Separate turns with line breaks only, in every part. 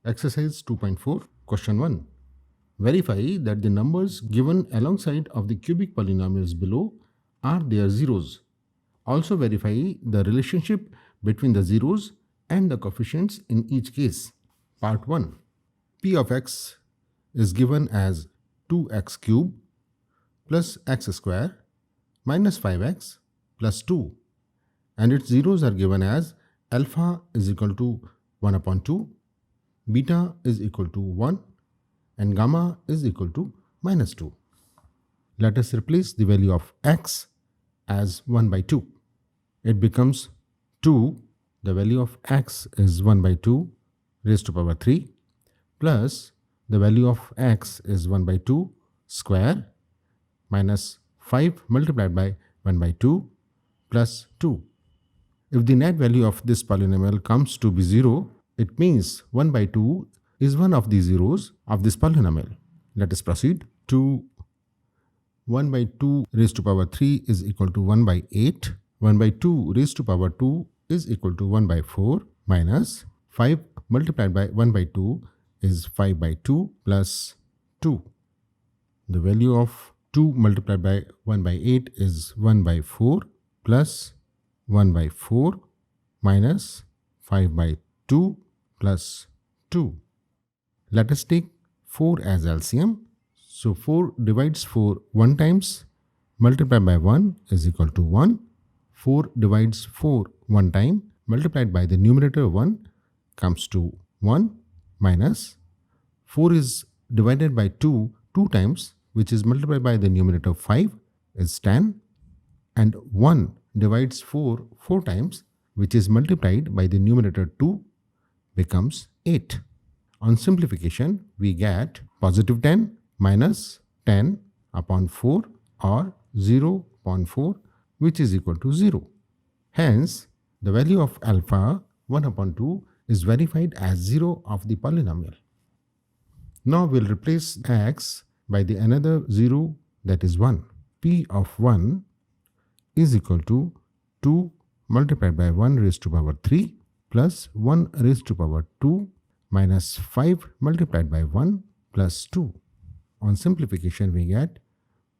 Exercise 2.4, Question 1. Verify that the numbers given alongside of the cubic polynomials below are their zeros. Also verify the relationship between the zeros and the coefficients in each case. Part 1. P of x is given as 2x cube plus x square minus 5x plus 2, and its zeros are given as alpha is equal to 1 upon 2, beta is equal to 1, and gamma is equal to minus 2. Let us replace the value of x as 1 by 2. It becomes 2, the value of x is 1 by 2 raised to power 3, plus the value of x is 1 by 2 square minus 5 multiplied by 1 by 2 plus 2. If the net value of this polynomial comes to be 0, it means 1 by 2 is one of the zeros of this polynomial. Let us proceed. To 1 by 2 raised to power 3 is equal to 1 by 8. 1 by 2 raised to power 2 is equal to 1 by 4 minus 5 multiplied by 1 by 2 is 5 by 2 plus 2. The value of 2 multiplied by 1 by 8 is 1 by 4 plus 1 by 4 minus 5 by 2 plus 2. Let us take 4 as LCM. So 4 divides 4 1 times, multiplied by 1 is equal to 1. 4 divides 4 1 time, multiplied by the numerator 1 comes to 1, minus 4 is divided by 2 2 times, which is multiplied by the numerator 5 is 10, and 1 divides 4 4 times, which is multiplied by the numerator 2 becomes 8. On simplification, we get positive 10 minus 10 upon 4 or 0 upon 4, which is equal to 0. Hence, the value of alpha 1 upon 2 is verified as 0 of the polynomial. Now we'll replace x by the another 0, that is 1. P of 1 is equal to 2 multiplied by 1 raised to power 3 plus 1 raised to power 2 minus 5 multiplied by 1 plus 2. On simplification, we get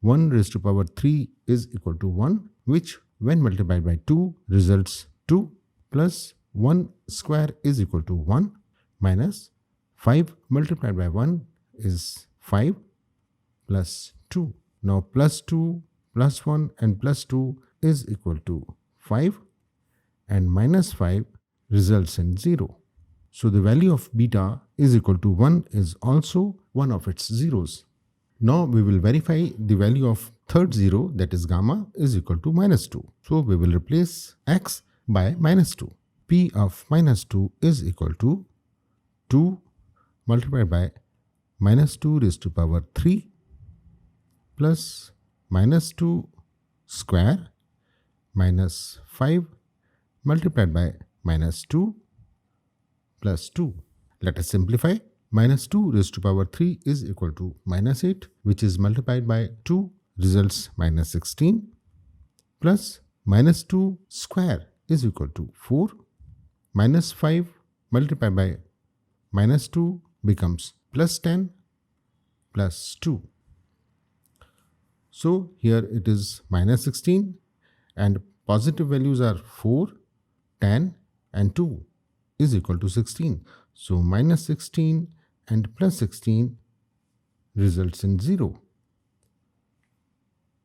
1 raised to power 3 is equal to 1, which when multiplied by 2 results 2, plus 1 square is equal to 1, minus 5 multiplied by 1 is 5 plus 2. Now plus 2 plus 1 and plus 2 is equal to 5, and minus 5 results in 0. So the value of beta is equal to 1 is also one of its zeros. Now we will verify the value of third zero, that is gamma, is equal to minus 2. So we will replace x by minus 2. P of minus 2 is equal to 2 multiplied by minus 2 raised to power 3 plus minus 2 square minus 5 multiplied by minus 2 plus 2. Let us simplify. Minus 2 raised to power 3 is equal to minus 8, which is multiplied by 2 results minus 16, plus minus 2 square is equal to 4, minus 5 multiplied by minus 2 becomes plus 10 plus 2. So here it is minus 16, and positive values are 4, 10 and 2 is equal to 16. So minus 16 and plus 16 results in 0.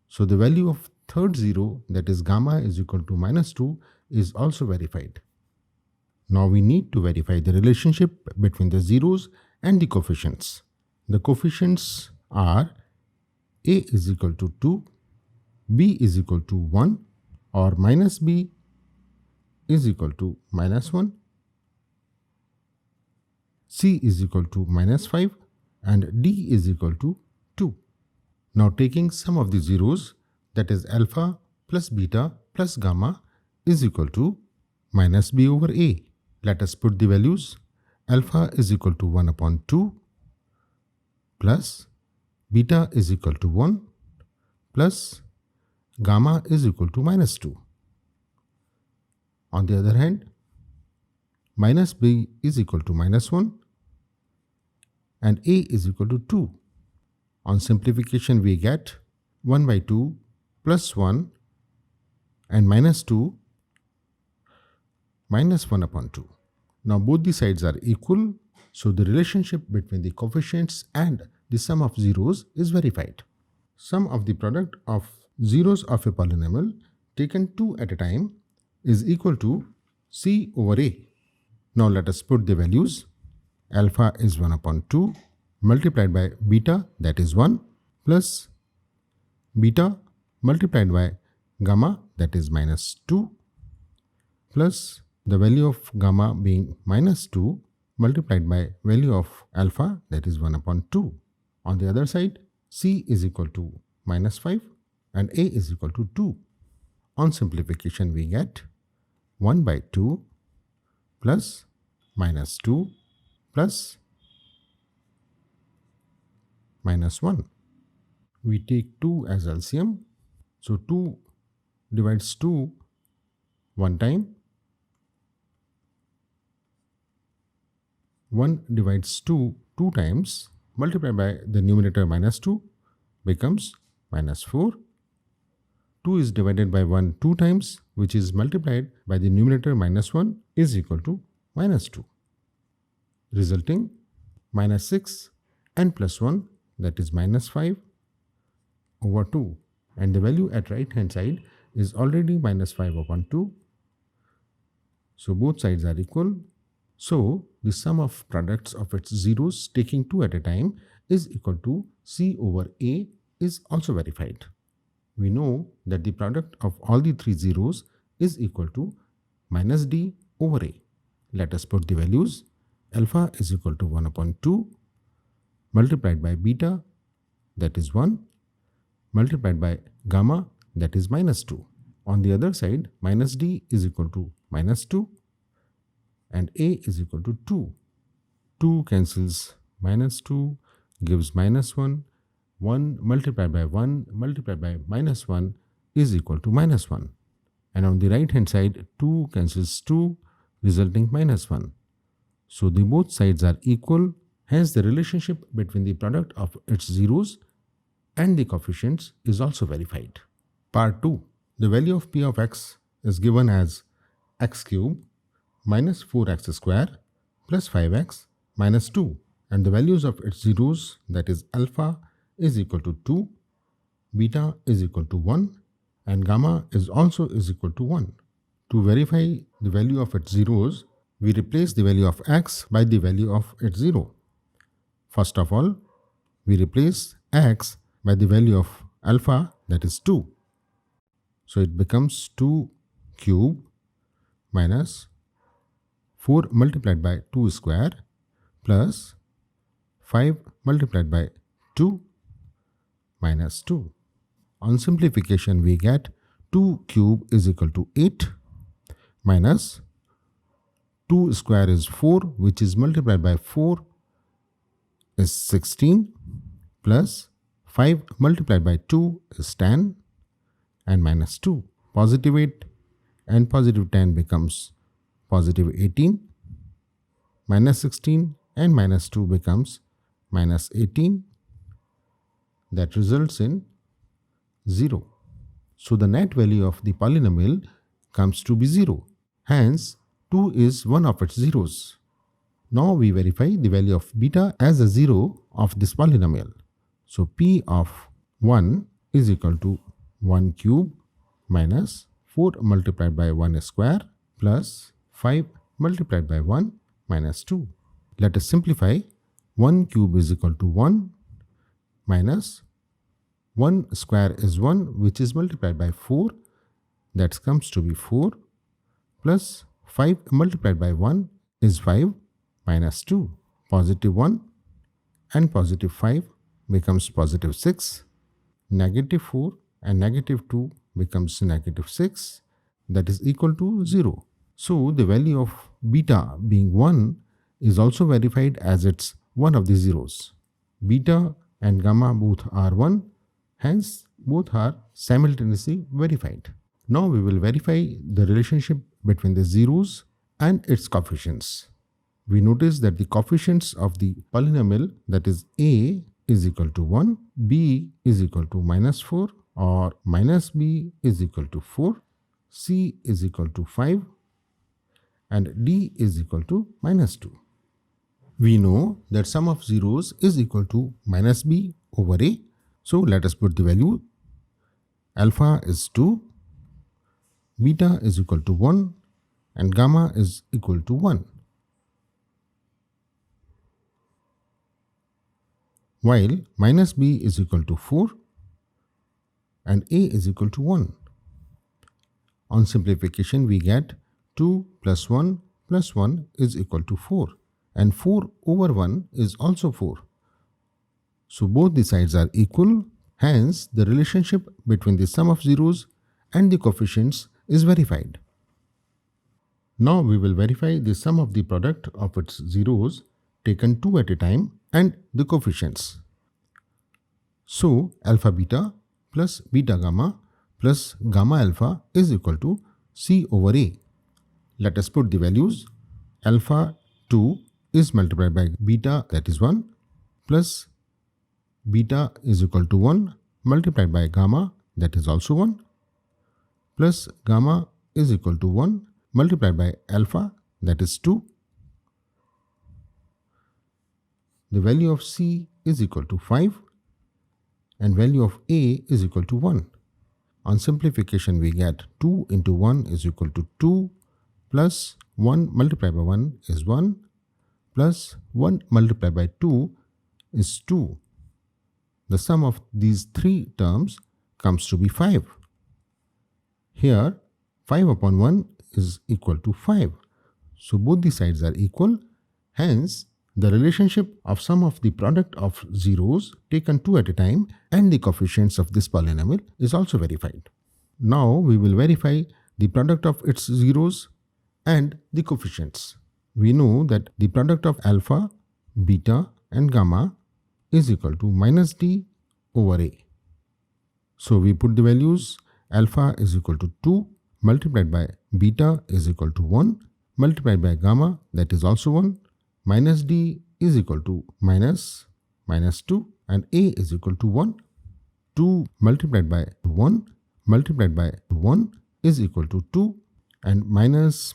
So the value of third zero, that is gamma is equal to minus 2, is also verified. Now we need to verify the relationship between the zeros and the coefficients. The coefficients are a is equal to 2, b is equal to 1, or minus b is equal to minus 1, c is equal to minus 5, and d is equal to 2. Now taking sum of the zeros, that is alpha plus beta plus gamma is equal to minus b over a. Let us put the values. Alpha is equal to 1 upon 2 plus beta is equal to 1 plus gamma is equal to minus 2. On the other hand, minus b is equal to minus 1 and a is equal to 2. On simplification, we get 1 by 2 plus 1 and minus 2 minus 1 upon 2. Now both the sides are equal, so the relationship between the coefficients and the sum of zeros is verified. Sum of the product of zeros of a polynomial taken 2 at a time is equal to c over a. Now let us put the values. Alpha is 1 upon 2 multiplied by beta, that is 1, plus beta multiplied by gamma, that is minus 2, plus the value of gamma being minus 2 multiplied by value of alpha, that is 1 upon 2. On the other side, c is equal to minus 5 and a is equal to 2. On simplification, we get 1 by 2 plus minus 2 plus minus 1. We take 2 as LCM. So 2 divides 2 one time. 1 divides 2 two times. Multiplied by the numerator minus 2 becomes minus 4. 2 is divided by 1 two times, which is multiplied by the numerator minus 1 is equal to minus 2, resulting minus 6 and plus 1, that is minus 5 over 2, and the value at right hand side is already minus 5 upon 2. So both sides are equal. So the sum of products of its zeros taking 2 at a time is equal to c over a is also verified. We know that the product of all the three zeros is equal to minus d over a. Let us put the values. Alpha is equal to 1 upon 2 multiplied by beta, that is 1, multiplied by gamma, that is minus 2. On the other side, minus d is equal to minus 2 and a is equal to 2. 2 cancels minus 2 gives minus 1. 1 multiplied by 1 multiplied by minus 1 is equal to minus 1. And on the right hand side, 2 cancels 2, resulting minus 1. So the both sides are equal. Hence the relationship between the product of its zeros and the coefficients is also verified. Part 2. The value of p of x is given as x cube minus 4x square plus 5x minus 2, and the values of its zeros, that is alpha is equal to 2, beta is equal to 1, and gamma is also is equal to 1. To verify the value of its zeros, we replace the value of x by the value of its zero. First of all, we replace x by the value of alpha, that is 2. So it becomes 2 cube minus 4 multiplied by 2 square plus 5 multiplied by 2 minus 2. On simplification, we get 2 cube is equal to 8 minus 2 square is 4, which is multiplied by 4 is 16, plus 5 multiplied by 2 is 10, and minus 2. Positive 8 and positive 10 becomes positive 18, minus 16 and minus 2 becomes minus 18. That results in 0. So the net value of the polynomial comes to be 0. Hence, 2 is one of its zeros. Now we verify the value of beta as a zero of this polynomial. So p of 1 is equal to 1 cube minus 4 multiplied by 1 square plus 5 multiplied by 1 minus 2. Let us simplify. 1 cube is equal to 1 minus 1 square is 1, which is multiplied by 4, that comes to be 4, plus 5 multiplied by 1 is 5 minus 2. Positive 1 and positive 5 becomes positive 6. Negative 4 and negative 2 becomes negative 6, that is equal to 0. So the value of beta being 1 is also verified as it's one of the zeros. Beta and gamma both are 1, hence both are simultaneously verified. Now we will verify the relationship between the zeros and its coefficients. we notice that the coefficients of the polynomial, that is a is equal to 1, b is equal to minus 4 or minus b is equal to 4, c is equal to 5 and d is equal to minus 2. We know that sum of zeros is equal to minus b over a. So let us put the value. Alpha is 2, beta is equal to 1 and gamma is equal to 1. While minus b is equal to 4 and a is equal to 1. On simplification, we get 2 plus 1 is equal to 4 and 4 over 1 is also 4. So both the sides are equal, hence the relationship between the sum of zeros and the coefficients is verified. Now we will verify the sum of the product of its zeros taken 2 at a time and the coefficients. So alpha beta plus beta gamma plus gamma alpha is equal to c over a. Let us put the values. Alpha 2 is multiplied by beta, that is 1, plus beta is equal to 1 multiplied by gamma, that is also 1, plus gamma is equal to 1 multiplied by alpha, that is 2. The value of c is equal to 5 and value of a is equal to 1. On simplification, we get 2 into 1 is equal to 2 plus 1 multiplied by 1 is 1 plus 1 multiplied by 2 is 2. The sum of these three terms comes to be 5. Here 5 upon 1 is equal to 5. So both the sides are equal. Hence, the relationship of sum of the product of zeros taken 2 at a time and the coefficients of this polynomial is also verified. Now we will verify the product of its zeros and the coefficients. We know that the product of alpha, beta and gamma is equal to minus d over a. So we put the values. Alpha is equal to 2 multiplied by beta is equal to 1 multiplied by gamma, that is also 1, minus d is equal to minus 2 and a is equal to 1. 2 multiplied by 1 multiplied by 1 is equal to 2 and minus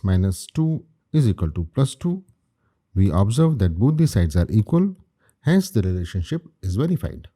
2 is equal to plus 2. We observe that both the sides are equal, hence the relationship is verified.